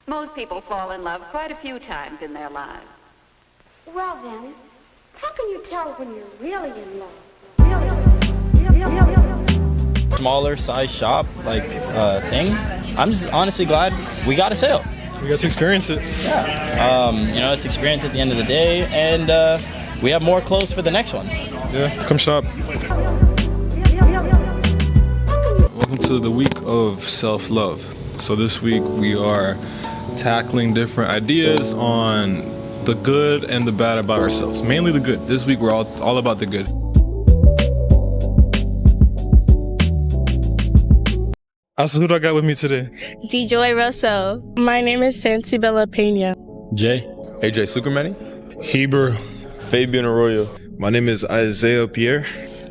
Most people fall in love quite a few times in their lives. Well then, how can you tell when you're really in love? Smaller size shop thing. I'm just honestly glad we got a sale. We got to experience it. Yeah. It's experience at the end of the day, and we have more clothes for the next one. Yeah, come shop. Welcome to the week of self-love. So this week we are tackling different ideas on the good and the bad about ourselves. Mainly the good. This week we're all about the good. So who do I got with me today? DeJoy Russell. My name is Sansibella Pena. Jay. AJ Sukermani. Heber. Fabian Arroyo. My name is Isaiah Pierre.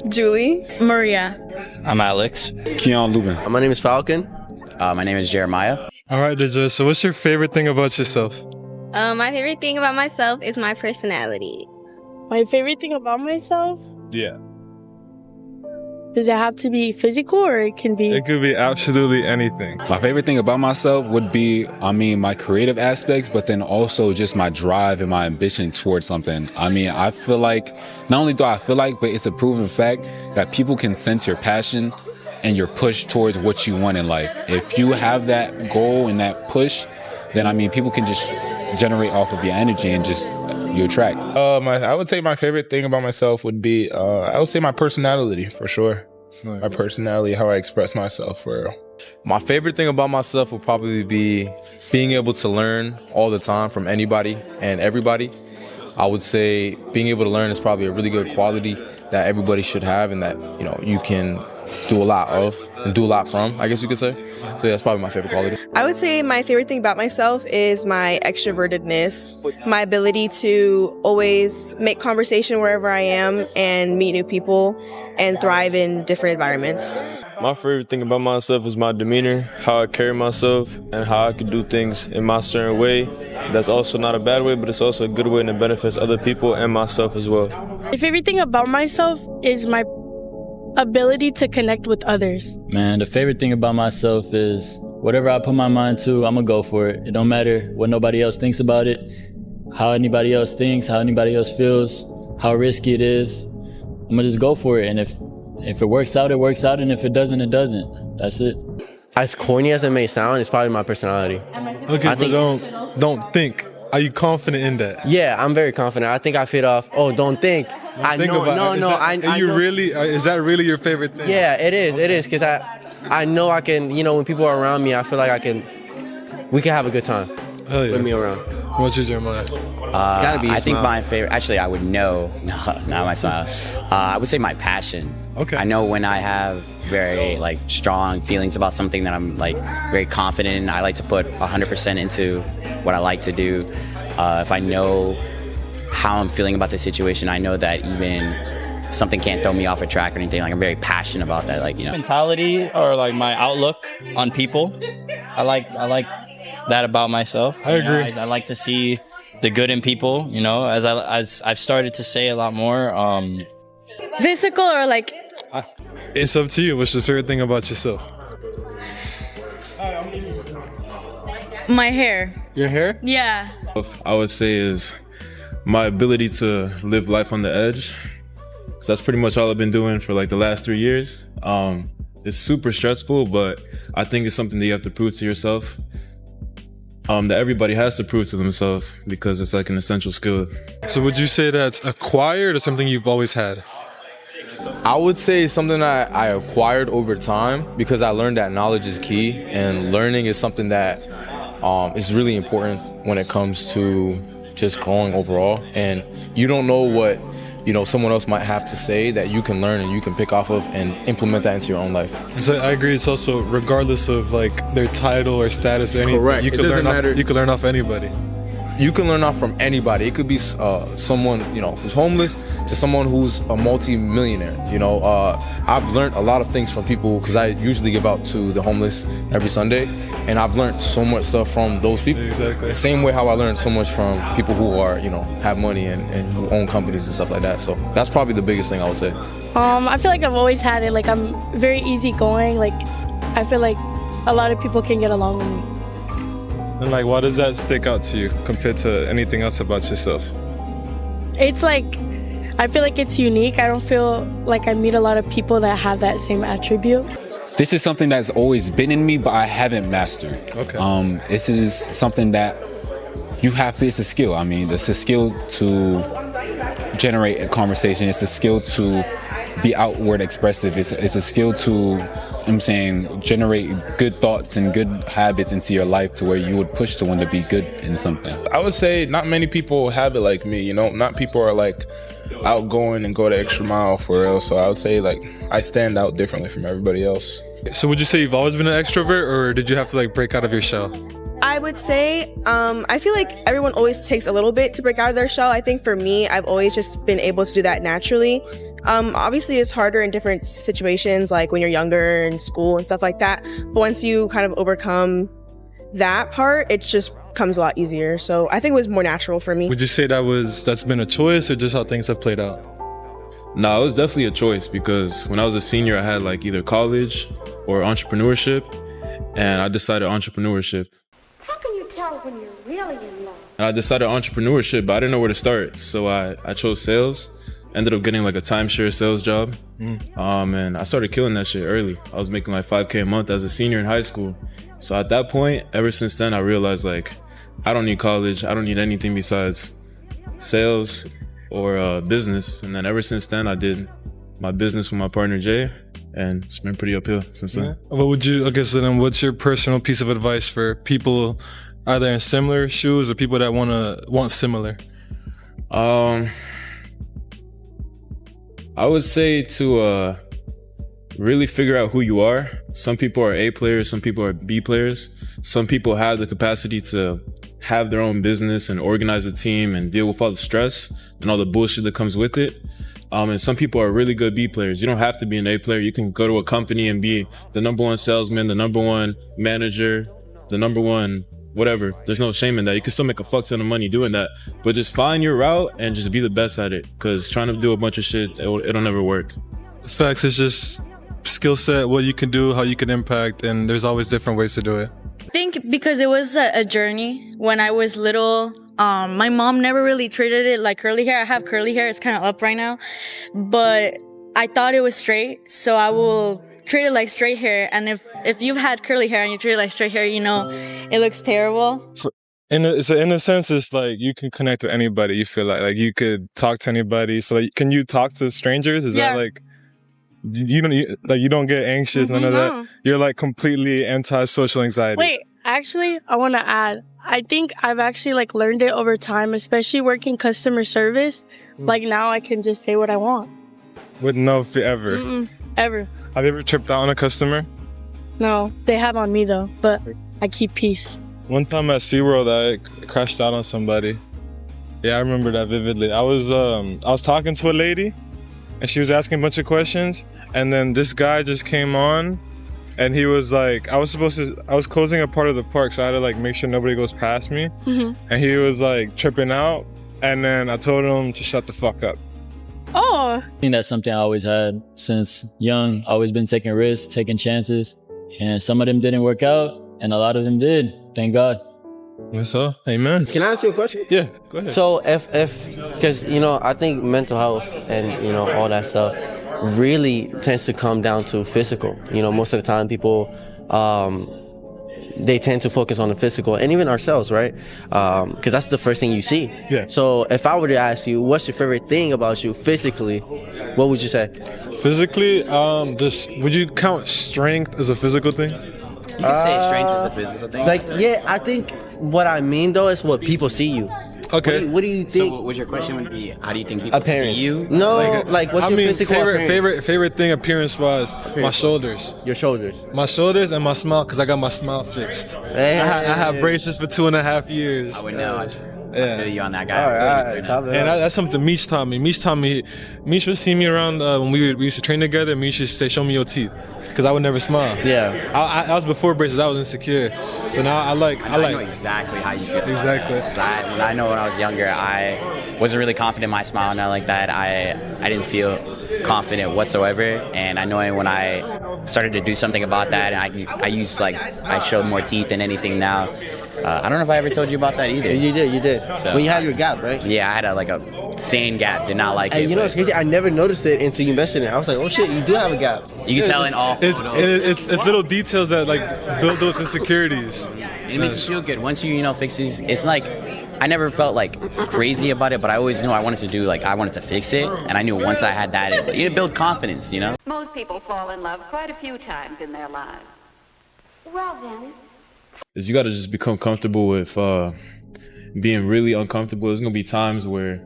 Julie. Maria. I'm Alex. Keon Lubin. My name is Falcon. My name is Jeremiah. All right, DeJoy, so what's your favorite thing about yourself? My favorite thing about myself is my personality. My favorite thing about myself? Yeah. Does it have to be physical or it can be? It could be absolutely anything. My favorite thing about myself would be, my creative aspects, but then also just my drive and my ambition towards something. I feel like, not only do I feel like, but it's a proven fact that people can sense your passion and your push towards what you want in life. If you have that goal and that push, then people can just generate off of your energy and just you attract. I would say my favorite thing about myself would be, I would say my personality for sure. My personality, how I express myself for real. My favorite thing about myself would probably be being able to learn all the time from anybody and everybody. I would say being able to learn is probably a really good quality that everybody should have, and that, you can do a lot of and do a lot from, I guess you could say. So yeah, that's probably my favorite quality. I would say my favorite thing about myself is my extrovertedness, my ability to always make conversation wherever I am and meet new people and thrive in different environments. My favorite thing about myself is my demeanor, how I carry myself, and how I can do things in my certain way. That's also not a bad way, but it's also a good way and it benefits other people and myself as well. My favorite thing about myself is my ability to connect with others. Man, the favorite thing about myself is whatever I put my mind to, I'm gonna go for it. It don't matter what nobody else thinks about it, how anybody else thinks, how anybody else feels, how risky it is. I'm gonna just go for it, and if it works out, it works out, and if it doesn't, it doesn't. That's it. As corny as it may sound, it's probably my personality. Okay, but don't think. Are you confident in that? Yeah, I'm very confident. I think I fit off. Oh, don't think. I know. Is that really your favorite thing? Yeah, it is, because I know I can. When people are around me, I feel like we can have a good time. Hell yeah. With me around. What's your Jeremiah? I think my favorite, actually I would know, not my smile. I would say my passion. Okay. I know when I have very strong feelings about something that I'm very confident in. I like to put 100% into what I like to do. If I know how I'm feeling about the situation, I know that even something can't throw me off a track or anything. I'm very passionate about that. Mentality or my outlook on people. I like that about myself. I agree. I like to see the good in people, as I've started to say a lot more. Physical or It's up to you. What's your favorite thing about yourself? my hair. Your hair? Yeah. I would say is my ability to live life on the edge. So that's pretty much all I've been doing for the last 3 years. It's super stressful, but I think it's something that you have to prove to yourself. That everybody has to prove to themselves, because it's an essential skill. So would you say that's acquired or something you've always had? I would say it's something that I acquired over time, because I learned that knowledge is key, and learning is something that is really important when it comes to just growing overall. And you don't know what someone else might have to say that you can learn and you can pick off of and implement that into your own life. So I agree. It's also regardless of their title or status or anything. Correct. You can learn off anybody. You can learn off from anybody. It could be someone who's homeless to someone who's a multi-millionaire. I've learned a lot of things from people, because I usually give out to the homeless every Sunday, and I've learned so much stuff from those people. Exactly. Same way how I learned so much from people who are have money and who own companies and stuff like that. So that's probably the biggest thing I would say. I feel like I've always had it. I'm very easygoing. I feel like a lot of people can get along with me. And like, why does that stick out to you compared to anything else about yourself? It's like, I feel like it's unique. I don't feel like I meet a lot of people that have that same attribute. This is something that's always been in me, but I haven't mastered. Okay. This is something that you have to, it's a skill. I mean, it's a skill to generate a conversation. It's a skill to be outward expressive. It's a skill to, generate good thoughts and good habits into your life to where you would push someone to be good in something. I would say not many people have it like me, not people are like outgoing and go the extra mile for real. So I would say like I stand out differently from everybody else. So would you say you've always been an extrovert, or did you have to like break out of your shell? I would say, I feel like everyone always takes a little bit to break out of their shell. I think for me, I've always just been able to do that naturally. Obviously, it's harder in different situations, like when you're younger in school and stuff like that. But once you kind of overcome that part, it just comes a lot easier. So I think it was more natural for me. Would you say that's been a choice, or just how things have played out? No, it was definitely a choice, because when I was a senior, I had like either college or entrepreneurship, and I decided entrepreneurship. How can you tell when you're really in love? And I decided entrepreneurship, but I didn't know where to start. So I chose sales. Ended up getting like a timeshare sales job. And I started killing that shit early. I was making like $5K a month as a senior in high school. So at that point, ever since then, I realized like, I don't need college. I don't need anything besides sales or business. And then ever since then, I did my business with my partner, Jay. And it's been pretty uphill since then. So then what's your personal piece of advice for people either in similar shoes or people that want similar? I would say to really figure out who you are. Some people are A players, some people are B players. Some people have the capacity to have their own business and organize a team and deal with all the stress and all the bullshit that comes with it. And some people are really good B players. You don't have to be an A player. You can go to a company and be the number one salesman, the number one manager, the number one whatever. There's no shame in that. You can still make a fuck ton of money doing that, but just find your route and just be the best at it, because trying to do a bunch of shit, it'll never work. It's facts. It's just skill set, what you can do, how you can impact, and there's always different ways to do it. I think because it was a journey. When I was little, my mom never really treated it like curly hair. I have curly hair. It's kind of up right now, but I thought it was straight, so I will treat it like straight hair. And if you've had curly hair and you treat it like straight hair, it looks terrible. In a sense, it's like you can connect with anybody. You feel like you could talk to anybody. So like, can you talk to strangers? Is that like you don't get anxious? None of that. You're like completely anti-social anxiety. Wait, actually, I want to add. I think I've actually like learned it over time, especially working customer service. Like now, I can just say what I want with no fear ever. Ever. Have you ever tripped out on a customer? No, they have on me though, but I keep peace. One time at SeaWorld, I crashed out on somebody. Yeah, I remember that vividly. I was talking to a lady, and she was asking a bunch of questions, and then this guy just came on, and he was like, I was closing a part of the park, so I had to like make sure nobody goes past me. And he was like tripping out, and then I told him to shut the fuck up. Oh. I think that's something I always had since young. Always been taking risks, taking chances, and some of them didn't work out, and a lot of them did. Thank God. So, amen. Can I ask you a question? Yeah, go ahead. So because I think mental health and all that stuff really tends to come down to physical. Most of the time people they tend to focus on the physical, and even ourselves, right? Because that's the first thing you see. Yeah. So if I were to ask you, what's your favorite thing about you physically, what would you say? Physically, would you count strength as a physical thing? You can say strength is a physical thing. I think what I mean though is what people see you. Okay. What do you think? So, what your question would be? How do you think people Appearance. see you? No, what's your physical appearance? favorite thing appearance-wise? My shoulders. Your shoulders. My shoulders and my smile, because I got my smile fixed. Hey. I had braces for 2.5 years. I would know. Yeah. I feel you on that guy. All right. And that's something Mish taught me. Mish would see me around when we used to train together. Mish used to say, "Show me your teeth," because I would never smile. Yeah. I was before braces. I was insecure. So now I know exactly how you feel. Exactly. When I was younger, I wasn't really confident in my smile and like that. I didn't feel confident whatsoever. And I know when I started to do something about that, and I showed more teeth than anything now. I don't know if I ever told you about that either. You did. So, when you had your gap, right? Yeah, I had a sane gap. Did not like it. And you know what's crazy? I never noticed it until you mentioned it. I was like, oh shit, you do have a gap. You can tell in all. It's little details that like build those insecurities. It makes you feel good once you fix these. It's like I never felt like crazy about it, but I always knew I wanted to fix it, and I knew once I had that, it built confidence. Most people fall in love quite a few times in their lives. Well, then. Is you got to just become comfortable with being really uncomfortable. There's gonna be times where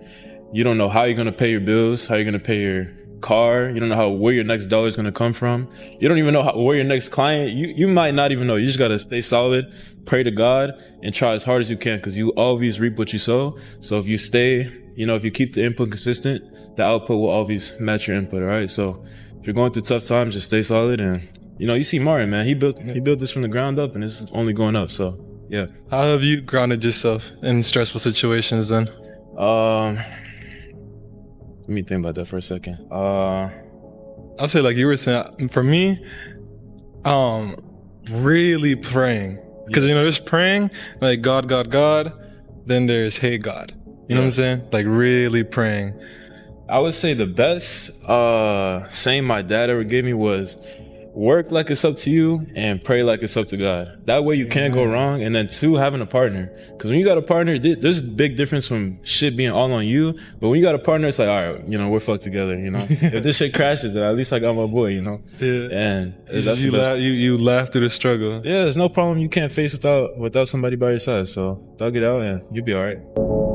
you don't know how you're gonna pay your bills, how you're gonna pay your car. You don't know where your next dollar is gonna come from. You don't even know where your next client. You might not even know. You just gotta stay solid, pray to God, and try as hard as you can, because you always reap what you sow. So if you stay, if you keep the input consistent, the output will always match your input. All right. So if you're going through tough times, just stay solid. And you see Martin, man. He built this from the ground up, and it's only going up. So yeah. How have you grounded yourself in stressful situations then? Let me think about that for a second. I'll say, like you were saying, for me, really praying. Because, there's praying, like God, God, God. Then there's, hey, God. You know what I'm saying? Like really praying. I would say the best saying my dad ever gave me was, work like it's up to you and pray like it's up to God. That way you can't go wrong. And then 2, having a partner. Because when you got a partner, there's a big difference from shit being all on you. But when you got a partner, it's like, all right, we're fucked together, If this shit crashes, then at least I got my boy, Yeah. And that's you laugh through the struggle. Yeah, there's no problem you can't face without somebody by your side. So thug it out and you'll be all right.